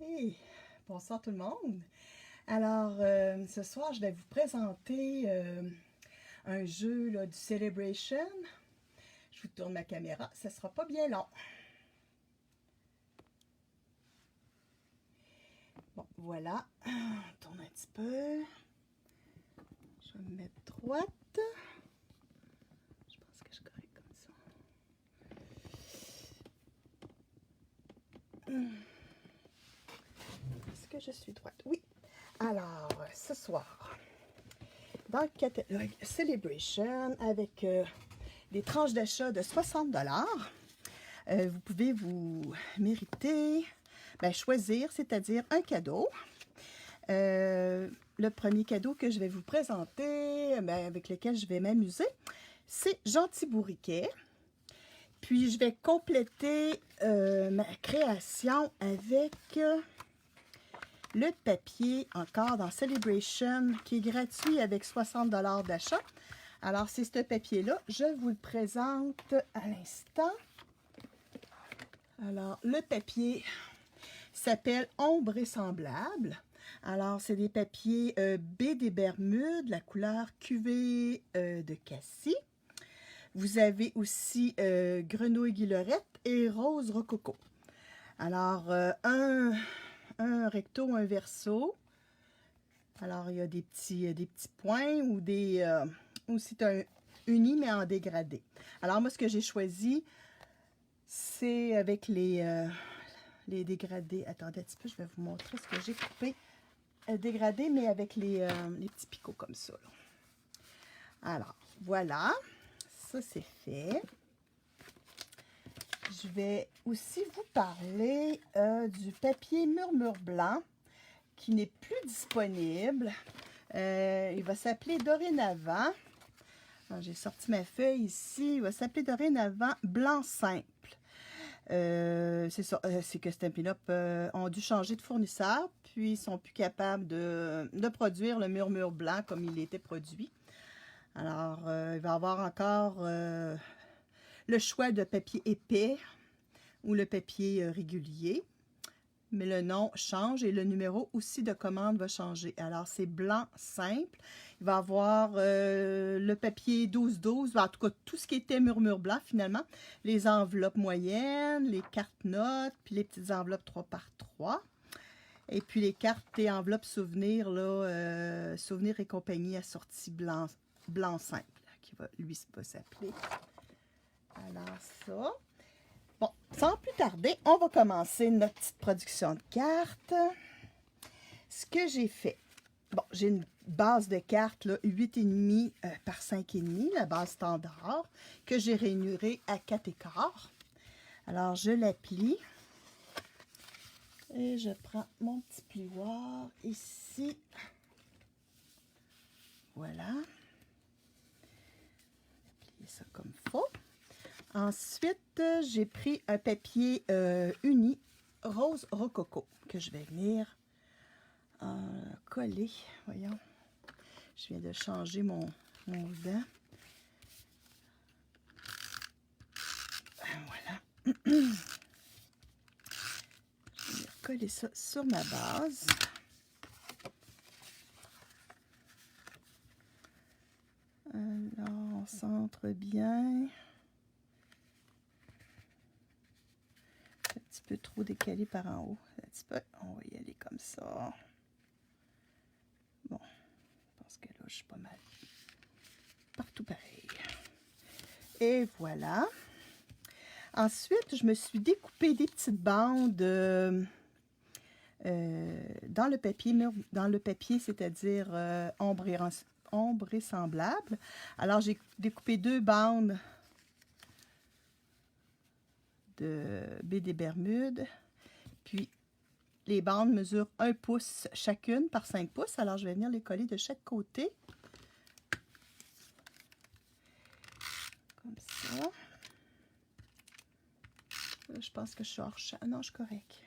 Hey, bonsoir tout le monde. Alors, ce soir, je vais vous présenter un jeu là, du Celebration. Je vous tourne ma caméra, ça sera pas bien long. Bon, voilà. On tourne un petit peu. Je vais me mettre droite. Je pense que je suis correct comme ça. Est-ce que je suis droite? Oui. Alors, ce soir, dans le catalogue Celebration, avec des tranches d'achat de 60$, vous pouvez vous mériter, choisir, c'est-à-dire un cadeau. Le premier cadeau que je vais vous présenter, avec lequel je vais m'amuser, c'est Gentil Bourriquet. Puis je vais compléter ma création avec le papier, encore dans Celebration, qui est gratuit avec 60$ d'achat. Alors, c'est ce papier-là. Je vous le présente à l'instant. Alors, le papier s'appelle Ombre et Semblable. Alors, c'est des papiers baie des Bermudes, la couleur cuvée de cassis. Vous avez aussi Grenouille Guillerette et Rose Rococo. Alors, un recto, un verso. Alors, il y a des petits points ou c'est un uni, mais en dégradé. Alors, moi, ce que j'ai choisi, c'est avec les dégradés. Attendez un petit peu, je vais vous montrer ce que j'ai coupé. Dégradé, mais avec les petits picots comme ça. Là. Alors, voilà. Ça, c'est fait. Je vais aussi vous parler du papier Murmure Blanc qui n'est plus disponible. Il va s'appeler dorénavant. J'ai sorti ma feuille ici. Il va s'appeler dorénavant Blanc Simple. C'est ça, c'est que Stampin' Up ont dû changer de fournisseur, puis ils sont plus capables de produire le Murmure Blanc comme il était produit. Alors, il va y avoir encore le choix de papier épais ou le papier régulier. Mais le nom change et le numéro aussi de commande va changer. Alors, c'est Blanc Simple. Il va y avoir le papier 12-12, en tout cas, tout ce qui était Murmure Blanc, finalement. Les enveloppes moyennes, les cartes notes, puis les petites enveloppes 3x3. Et puis, les cartes et enveloppes souvenirs, là, souvenirs et compagnie assorties Blanc Simple, qui va, lui, va s'appeler. Alors, ça... Bon, sans plus tarder, on va commencer notre petite production de cartes. Ce que j'ai fait, bon, j'ai une base de cartes, là, 8,5 par 5,5, la base standard, que j'ai rainurée à 4,25. Alors, je la plie. Et je prends mon petit plioir ici. Voilà. Plier ça comme il faut. Ensuite, j'ai pris un papier uni Rose Rococo que je vais venir coller. Voyons, je viens de changer mon ruban. Voilà. Je vais venir coller ça sur ma base. Alors, on centre bien. Un petit peu trop décalé par en haut. Un petit peu. On va y aller comme ça. Bon, je pense que là, je suis pas mal partout pareil. Et voilà. Ensuite, je me suis découpé des petites bandes dans le papier, c'est-à-dire ombre et semblable. Alors, j'ai découpé 2 bandes de baie des Bermudes. Puis, les bandes mesurent 1 pouce chacune par 5 pouces. Alors, je vais venir les coller de chaque côté. Comme ça. Je pense que je suis hors champ. Non, je suis correct.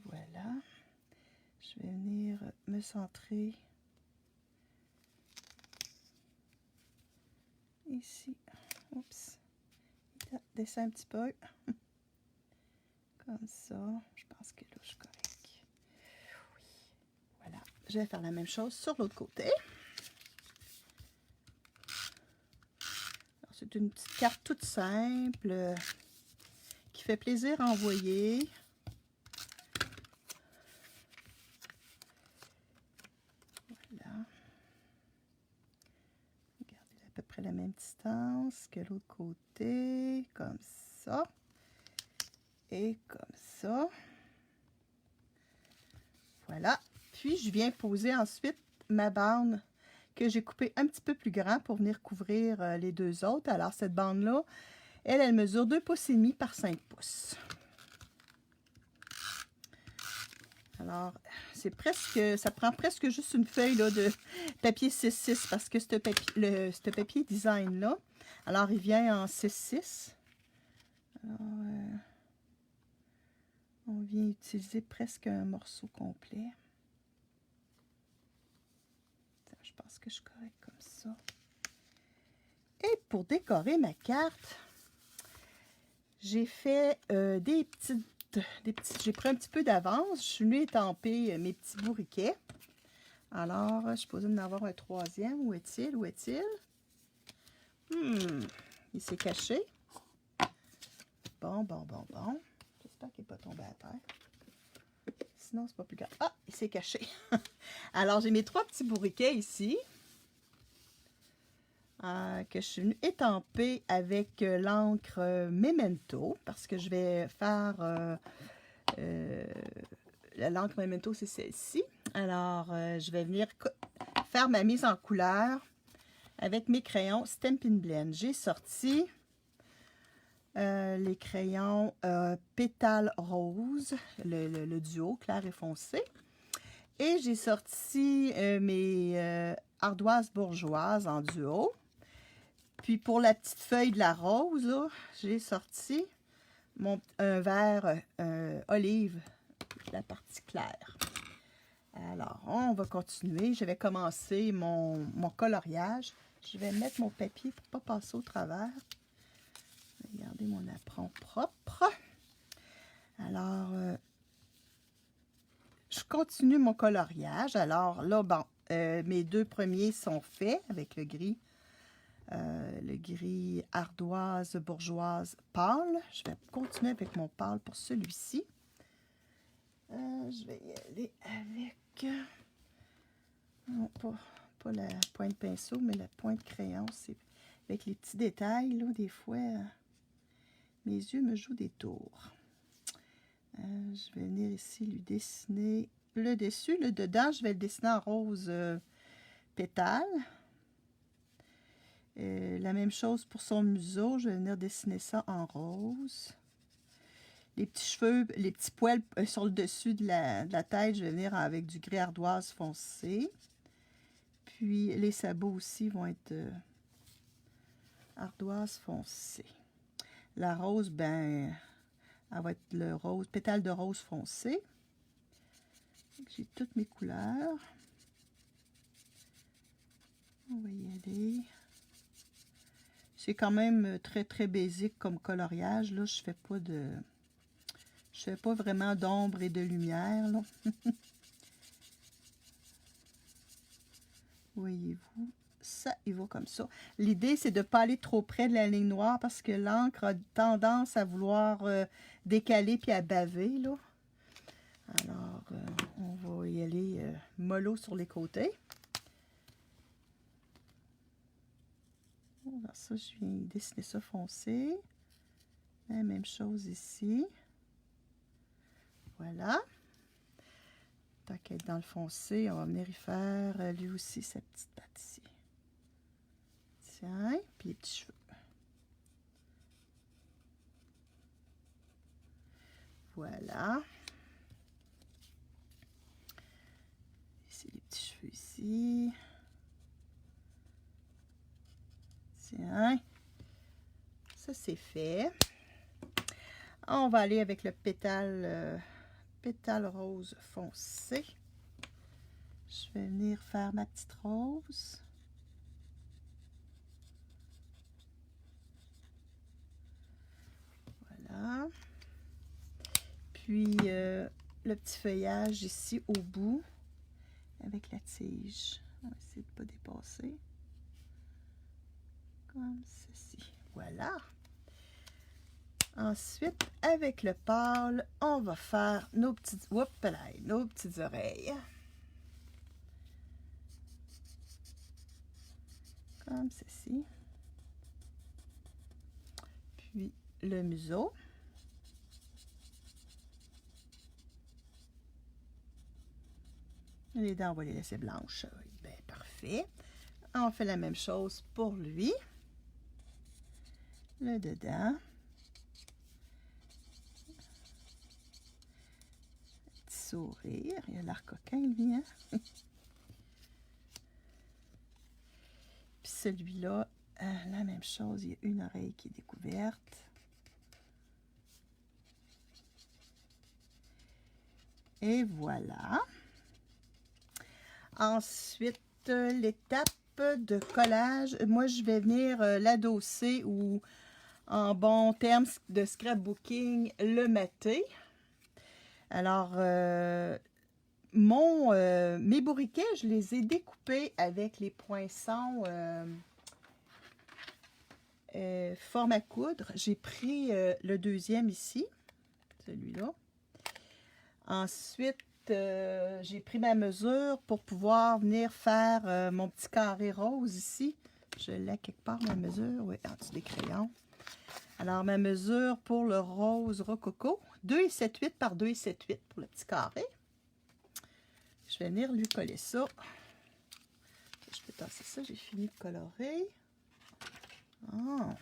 Voilà. Je vais venir me centrer ici. Oups. Descends un petit peu. Comme ça. Je pense que là, je suis correct. Oui. Voilà. Je vais faire la même chose sur l'autre côté. C'est une petite carte toute simple qui fait plaisir à envoyer. Voilà. Regardez à peu près la même distance que l'autre côté. Comme ça. Et comme ça. Voilà. Puis, je viens poser ensuite ma bande que j'ai coupée un petit peu plus grand pour venir couvrir les deux autres. Alors, cette bande-là, elle mesure 2,5 pouces par 5 pouces. Alors, c'est presque, ça prend presque juste une feuille là, de papier 6-6 parce que ce papier design-là, alors il vient en 6-6. Alors, on vient utiliser presque un morceau complet. Je pense que je suis correct comme ça. Et pour décorer ma carte, j'ai fait j'ai pris un petit peu d'avance. Je suis venue étamper mes petits bourriquets. Alors, je suis supposée en avoir un troisième. Où est-il? Où est-il? Il s'est caché. Bon. J'espère qu'il n'est pas tombé à terre. Sinon, c'est pas plus grave. Ah, il s'est caché. Alors, j'ai mes 3 petits bourriquets ici. Que je suis venue étamper avec l'encre Memento. Parce que je vais faire... l'encre Memento, c'est celle-ci. Alors, je vais venir faire ma mise en couleur avec mes crayons Stampin' Blend. J'ai sorti les crayons Pétale Rose, le duo clair et foncé. Et j'ai sorti mes ardoises bourgeoises en duo. Puis pour la petite feuille de la rose, j'ai sorti un vert olive, la partie claire. Alors, on va continuer. Je vais commencer mon coloriage. Je vais mettre mon papier pour ne pas passer au travers. Regardez mon apron propre. Alors, je continue mon coloriage. Alors là, bon, mes 2 premiers sont faits avec le gris ardoise bourgeoise pâle. Je vais continuer avec mon pâle pour celui-ci. Je vais y aller avec, non, pas la pointe pinceau, mais la pointe crayon. C'est avec les petits détails, là, des fois, mes yeux me jouent des tours. Je vais venir ici lui dessiner le dessus. Le dedans, je vais le dessiner en rose pétale. La même chose pour son museau. Je vais venir dessiner ça en rose. Les petits cheveux, les petits poils sur le dessus de la tête, je vais venir avec du gris ardoise foncé. Puis les sabots aussi vont être ardoise foncée. La rose, ben, elle va être le rose, pétale de rose foncé. J'ai toutes mes couleurs. On va y aller. C'est quand même très très basique comme coloriage. Là, je fais pas vraiment d'ombre et de lumière. Là. Voyez-vous, ça, il va comme ça. L'idée, c'est de ne pas aller trop près de la ligne noire parce que l'encre a tendance à vouloir décaler puis à baver. Là. Alors, on va y aller mollo sur les côtés. Alors ça, je viens dessiner ça foncé. La même chose ici. Voilà. Tant qu'elle est dans le foncé, on va venir y faire lui aussi sa petite patte ici. Tiens, puis les petits cheveux. Voilà. Ici, les petits cheveux ici. Tiens. Ça, c'est fait. On va aller avec le pétale rose foncé. Je vais venir faire ma petite rose. Voilà. Puis, le petit feuillage ici au bout, avec la tige. On va essayer de ne pas dépasser. Comme ceci. Voilà. Ensuite, avec le pâle, on va faire nos petites, nos petites oreilles. Comme ceci. Puis, le museau. Les dents, on va les laisser blanches. Bien, parfait. On fait la même chose pour lui. Le dedans. Petit sourire. Il a l'air coquin, lui, hein? Puis celui-là, la même chose. Il y a une oreille qui est découverte. Et voilà. Ensuite, l'étape de collage. Moi, je vais venir l'adosser ou, en bon terme de scrapbooking, le mater. Alors, mes bourriquets, je les ai découpés avec les poinçons forme à coudre. J'ai pris le deuxième ici, celui-là. Ensuite, j'ai pris ma mesure pour pouvoir venir faire mon petit carré rose ici. Je l'ai quelque part, ma mesure, oui, en dessous des crayons. Alors, ma mesure pour le rose rococo, 2,78 par 2,78 pour le petit carré. Je vais venir lui coller ça. Je peux tasser ça, j'ai fini de colorer. Oh,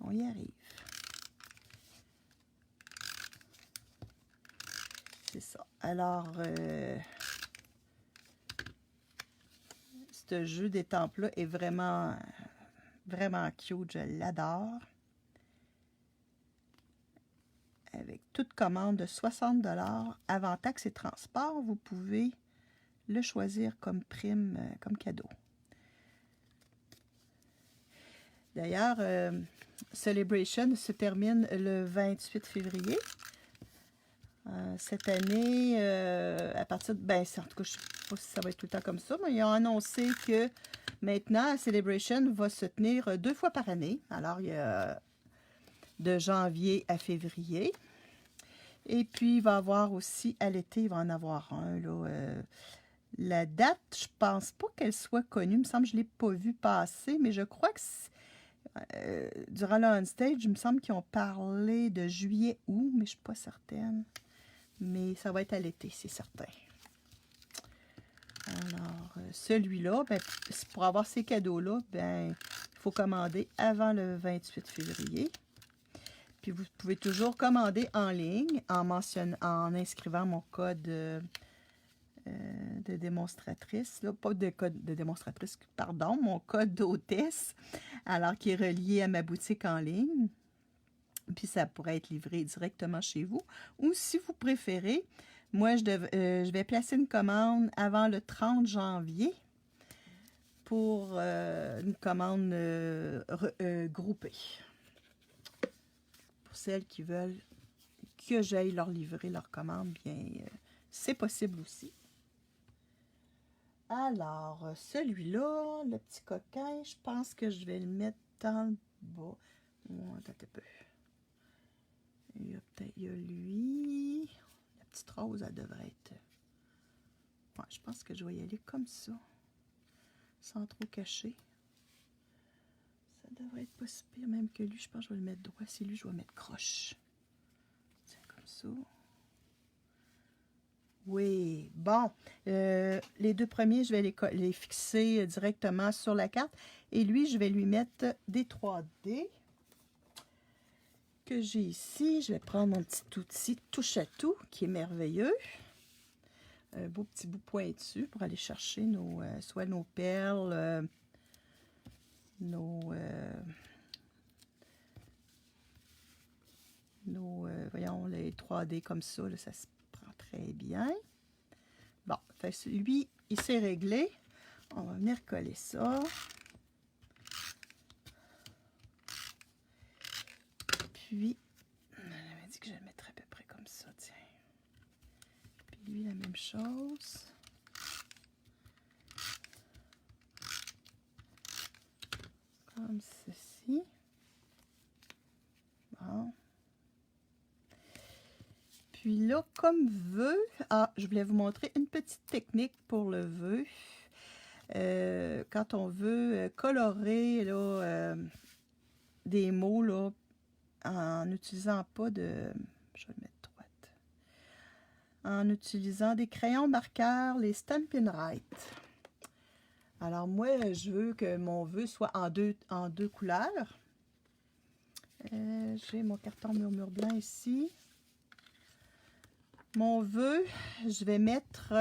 on y arrive. C'est ça. Alors, ce jeu d'étampes-là est vraiment, vraiment cute. Je l'adore. Avec toute commande de 60 $ avant taxes et transport, vous pouvez le choisir comme prime, comme cadeau. D'ailleurs, Celebration se termine le 28 février. Cette année, à partir de... Ben, en tout cas, je ne sais pas si ça va être tout le temps comme ça, mais ils ont annoncé que maintenant, Celebration va se tenir 2 fois par année. Alors, il y a de janvier à février. Et puis, il va y avoir aussi, à l'été, il va en avoir un, là. La date, je pense pas qu'elle soit connue. Il me semble que je ne l'ai pas vue passer, mais je crois que durant le on-stage, il me semble qu'ils ont parlé de juillet-août, mais je ne suis pas certaine. Mais ça va être à l'été, c'est certain. Alors, celui-là, ben, pour avoir ces cadeaux-là, ben, il faut commander avant le 28 février. Puis, vous pouvez toujours commander en ligne en inscrivant mon code de démonstratrice. Là, pas de code de démonstratrice, pardon, mon code d'hôtesse, alors qui est relié à ma boutique en ligne. Puis ça pourrait être livré directement chez vous. Ou si vous préférez, moi, je vais placer une commande avant le 30 janvier pour une commande groupée. Pour celles qui veulent que j'aille leur livrer leur commande, bien, c'est possible aussi. Alors, celui-là, le petit coquin, je pense que je vais le mettre dans le bas. Oh, attends un peu. Il y a lui. La petite rose, elle devrait être... Ouais, je pense que je vais y aller comme ça. Sans trop cacher. Ça devrait être pas si pire, même que lui. Je pense que je vais le mettre droit. C'est lui, je vais mettre croche. C'est comme ça. Oui, bon. Les deux premiers, je vais les fixer directement sur la carte. Et lui, je vais lui mettre des 3D. Que j'ai ici. Je vais prendre mon petit outil touche à tout qui est merveilleux. Un beau petit bout pointu pour aller chercher soit nos perles, voyons, les 3D comme ça, là, ça se prend très bien. Bon, fait, lui, il s'est réglé. On va venir coller ça. Puis, elle m'a dit que je le mettrais à peu près comme ça, tiens. Puis lui, la même chose. Comme ceci. Bon. Puis là, comme vœu, je voulais vous montrer une petite technique pour le vœu. Quand on veut colorer là, des mots là, en n'utilisant pas de... Je vais le mettre droite. En utilisant des crayons marqueurs, les Stampin' Right. Alors moi, je veux que mon vœu soit en deux couleurs. J'ai mon carton Murmure Blanc ici. Mon vœu, je vais mettre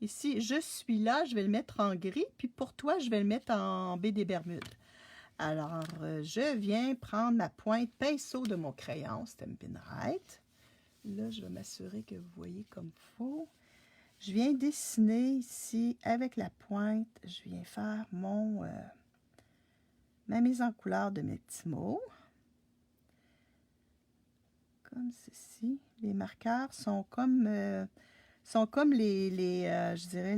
ici, je suis là, je vais le mettre en gris. Puis pour toi, je vais le mettre en baie des Bermudes. Alors, je viens prendre ma pointe pinceau de mon crayon Stampin' Right. Là, je vais m'assurer que vous voyez comme il faut. Je viens dessiner ici avec la pointe. Je viens faire ma mise en couleur de mes petits mots. Comme ceci. Les marqueurs sont comme je dirais,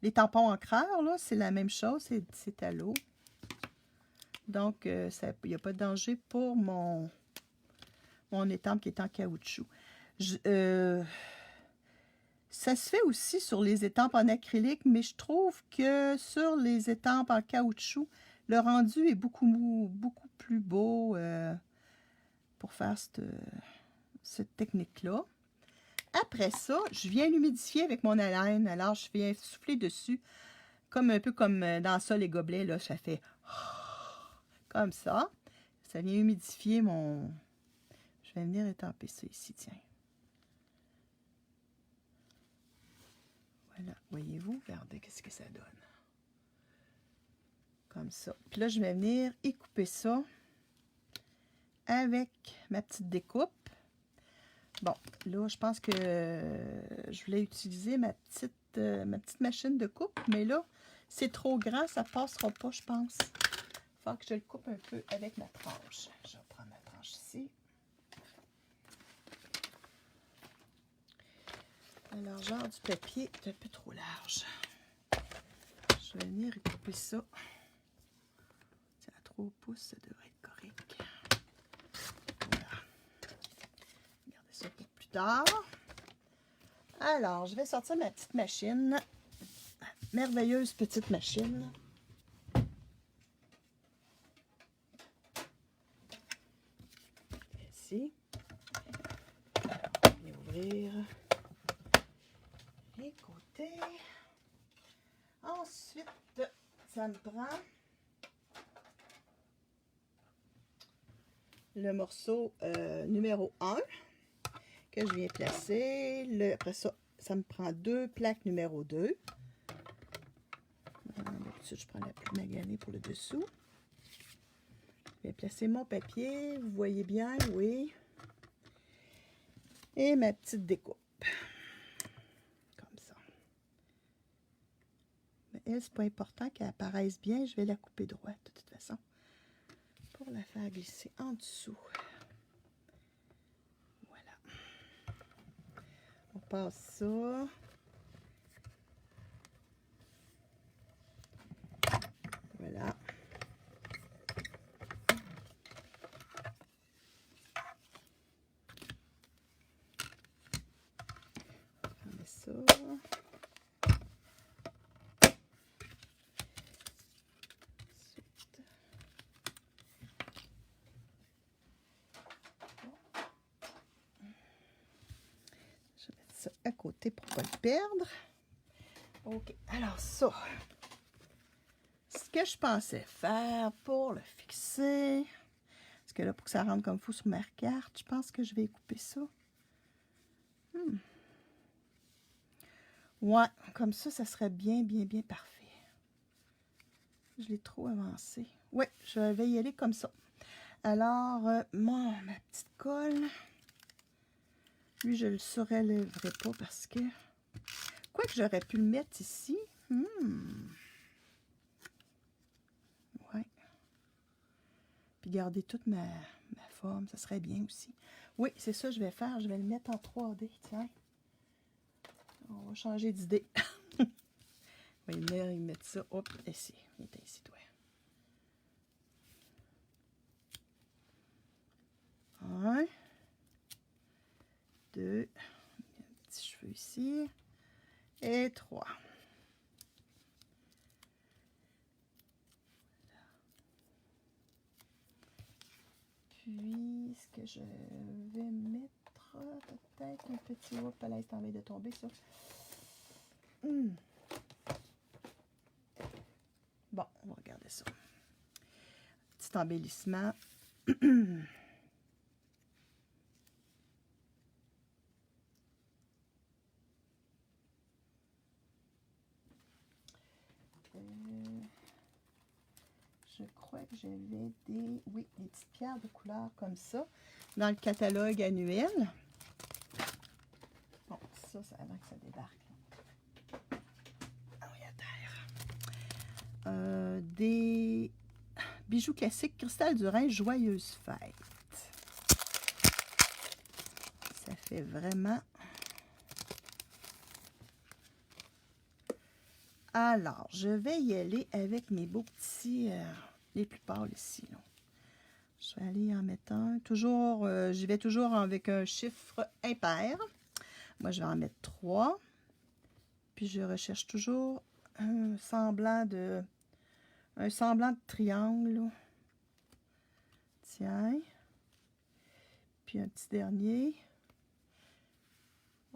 les tampons encreurs, là, c'est la même chose, c'est à l'eau. Donc, il n'y a pas de danger pour mon étampe qui est en caoutchouc. Ça se fait aussi sur les étampes en acrylique, mais je trouve que sur les étampes en caoutchouc, le rendu est beaucoup plus beau pour faire cette technique-là. Après ça, je viens l'humidifier avec mon haleine. Alors, je viens souffler dessus, un peu comme dans ça, les gobelets, là, ça fait comme ça. Ça vient humidifier mon... Je vais venir étamper ça ici, tiens. Voilà, voyez-vous, regardez qu'est-ce que ça donne. Comme ça. Puis là, je vais venir y couper ça avec ma petite découpe. Bon, là, je pense que je voulais utiliser ma petite machine de coupe, mais là, c'est trop grand, ça passera pas, je pense. Il faut que je le coupe un peu avec ma tranche. Je vais prendre ma tranche ici. La largeur du papier est un peu trop large. Je vais venir couper ça. C'est à 3 pouces, ça devrait être correct. Voilà. Regardez ça pour plus tard. Alors, je vais sortir ma petite machine. Merveilleuse petite machine. Ici. Je vais ouvrir les côtés. Ensuite, ça me prend le morceau numéro 1 que je viens placer. Après ça, ça me prend 2 plaques numéro 2. D'habitude, je prends la plus maganée pour le dessous. Je vais placer mon papier. Vous voyez bien, oui. Et ma petite découpe. Comme ça. Mais elle, c'est pas important qu'elle apparaisse bien. Je vais la couper droite, de toute façon. Pour la faire glisser en dessous. Voilà. On passe ça. Voilà. On met ça. Ensuite. Je vais mettre ça à côté pour ne pas le perdre. Ok, alors ça. Ce que je pensais faire pour le fixer, parce que là, pour que ça rentre comme il faut sur ma carte, je pense que je vais couper ça. Ouais, comme ça serait bien parfait. Je l'ai trop avancé. Ouais, je vais y aller comme ça. Alors, ma petite colle, lui, je le surélèverai pas parce que... Quoique j'aurais pu le mettre ici. Ouais. Puis garder toute ma forme, ça serait bien aussi. Oui, c'est ça que je vais faire. Je vais le mettre en 3D, tiens. On va changer d'idée. On va venir mettre ça. Hop, ici. Il est ici, toi. 1, 2, un petit cheveu ici. Et 3. Puis, ce que je vais mettre, peut-être un petit... Hop, là, c'est en train de tomber, ça. Bon, on va regarder ça. Petit embellissement. Je crois que j'avais des petites pierres de couleur comme ça dans le catalogue annuel. Bon, ça avant que ça débarque. Ah oui, à terre. Des bijoux classiques Cristal du Rhin, Joyeuse Fête. Ça fait vraiment... Alors, je vais y aller avec mes beaux petits, les plus pâles ici. Là. Je vais aller en mettre un. Toujours, j'y vais toujours avec un chiffre impair. Moi, je vais en mettre 3. Puis, je recherche toujours un semblant de triangle. Là. Tiens. Puis, un petit dernier.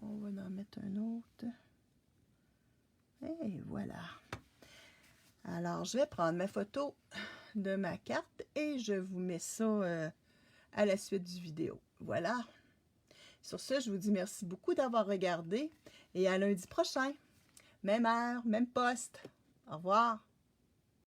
On va en mettre un autre. Et voilà. Alors, je vais prendre ma photo de ma carte et je vous mets ça à la suite du vidéo. Voilà. Sur ce, je vous dis merci beaucoup d'avoir regardé et à lundi prochain. Même heure, même poste. Au revoir.